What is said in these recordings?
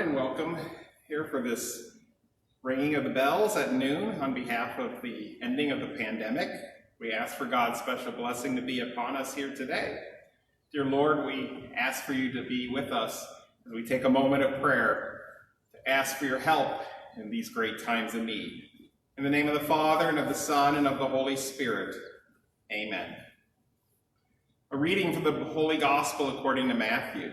and welcome here for this ringing of the bells at noon on behalf of the ending of the pandemic. We ask for God's special blessing to be upon us here today. Dear Lord, we ask for you to be with us as we take a moment of prayer to ask for your help in these great times of need. In the name of the Father, and of the Son, and of the Holy Spirit, amen. A reading from the Holy Gospel according to Matthew.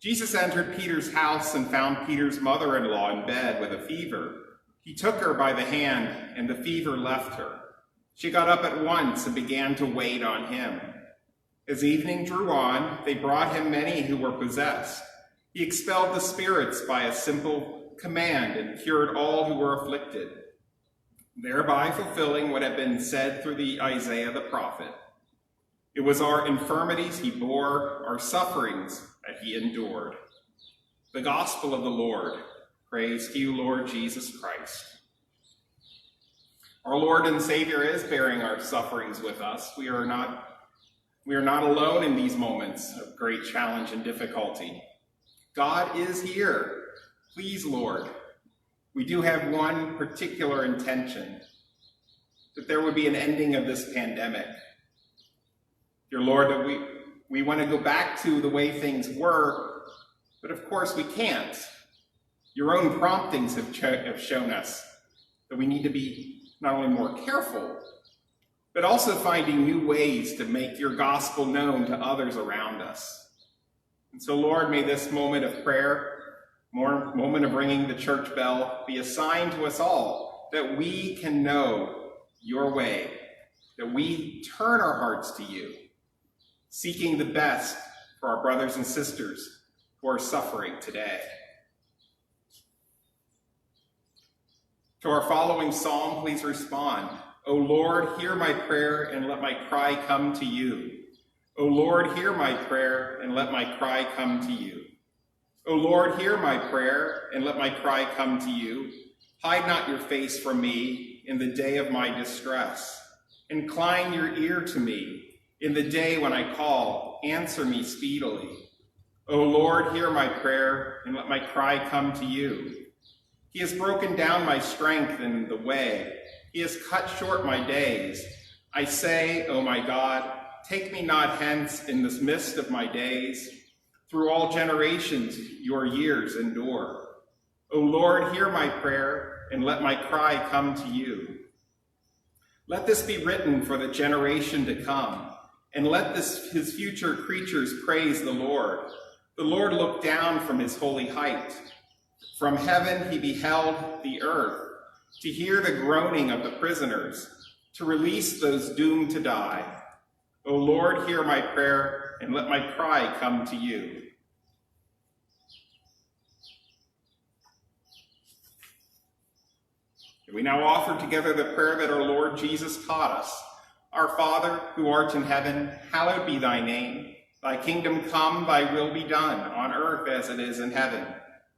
Jesus entered Peter's house and found Peter's mother-in-law in bed with a fever. He took her by the hand, and the fever left her. She got up at once and began to wait on him. As evening drew on, they brought him many who were possessed. He expelled the spirits by a simple command and cured all who were afflicted, thereby fulfilling what had been said through Isaiah the prophet. It was our infirmities he bore, our sufferings that he endured. The gospel of the Lord. Praise to you, Lord Jesus Christ. Our Lord and Savior is bearing our sufferings with us. We are not alone in these moments of great challenge and difficulty. God is here. Please, Lord, we do have one particular intention, that there would be an ending of this pandemic. Dear Lord, that we want to go back to the way things were, but of course we can't. Your own promptings have shown us that we need to be not only more careful, but also finding new ways to make your gospel known to others around us. And so, Lord, may this moment of prayer, moment of ringing the church bell, be a sign to us all that we can know your way, that we turn our hearts to you, seeking the best for our brothers and sisters who are suffering today. To our following psalm, please respond. O Lord, hear my prayer and let my cry come to you. O Lord, hear my prayer and let my cry come to you. O Lord, hear my prayer and let my cry come to you. Hide not your face from me in the day of my distress. Incline your ear to me. In the day when I call, answer me speedily. O Lord, hear my prayer, and let my cry come to you. He has broken down my strength in the way. He has cut short my days. I say, O my God, take me not hence in this mist of my days. Through all generations your years endure. O Lord, hear my prayer, and let my cry come to you. Let this be written for the generation to come, and let his future creatures praise the Lord. The Lord looked down from his holy height. From heaven he beheld the earth, to hear the groaning of the prisoners, to release those doomed to die. O Lord, hear my prayer, and let my cry come to you. And we now offer together the prayer that our Lord Jesus taught us. Our Father, who art in heaven, hallowed be thy name. Thy kingdom come, thy will be done, on earth as it is in heaven.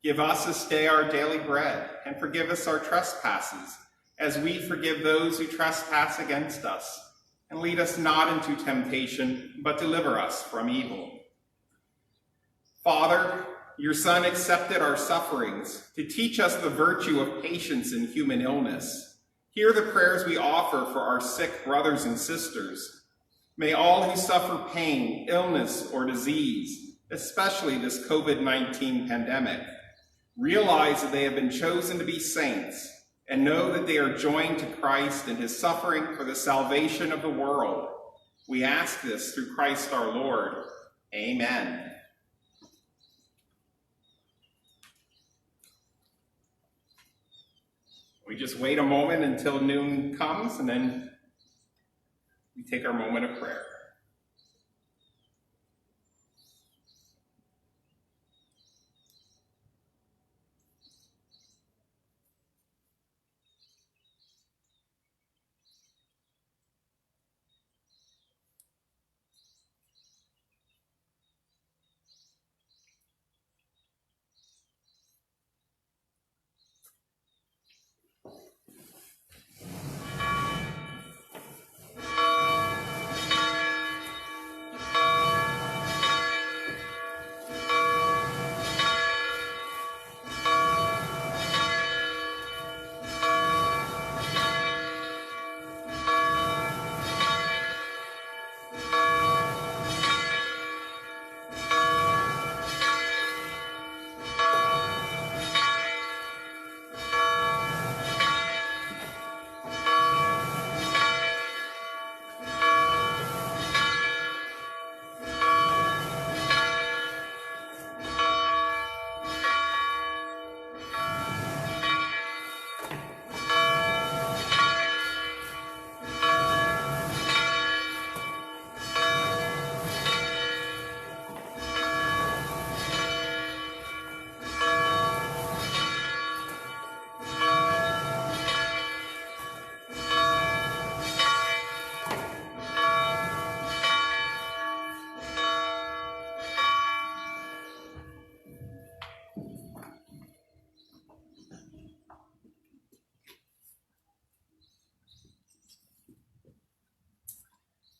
Give us this day our daily bread, and forgive us our trespasses, as we forgive those who trespass against us. And lead us not into temptation, but deliver us from evil. Father, your Son accepted our sufferings to teach us the virtue of patience in human illness. Hear the prayers we offer for our sick brothers and sisters. May all who suffer pain, illness, or disease, especially this COVID-19 pandemic, realize that they have been chosen to be saints and know that they are joined to Christ in his suffering for the salvation of the world. We ask this through Christ our Lord. Amen. We just wait a moment until noon comes, and then we take our moment of prayer.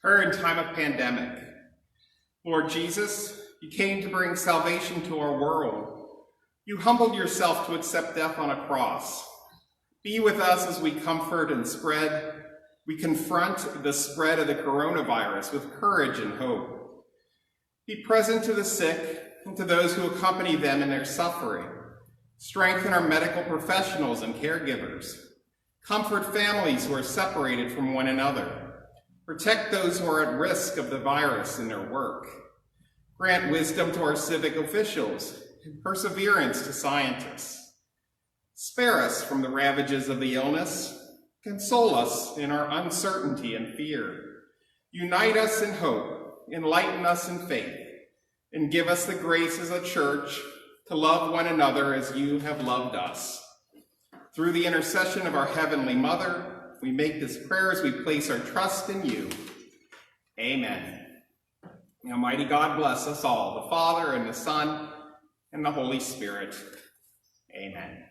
or in time of pandemic. Lord Jesus, you came to bring salvation to our world. You humbled yourself to accept death on a cross. Be with us as we comfort and we confront the spread of the coronavirus with courage and hope. Be present to the sick and to those who accompany them in their suffering. Strengthen our medical professionals and caregivers. Comfort families who are separated from one another. Protect those who are at risk of the virus in their work. Grant wisdom to our civic officials and perseverance to scientists. Spare us from the ravages of the illness. Console us in our uncertainty and fear. Unite us in hope, enlighten us in faith, and give us the grace as a church to love one another as you have loved us. Through the intercession of our Heavenly Mother, we make this prayer as we place our trust in you. Amen. May Almighty God bless us all, the Father and the Son and the Holy Spirit. Amen.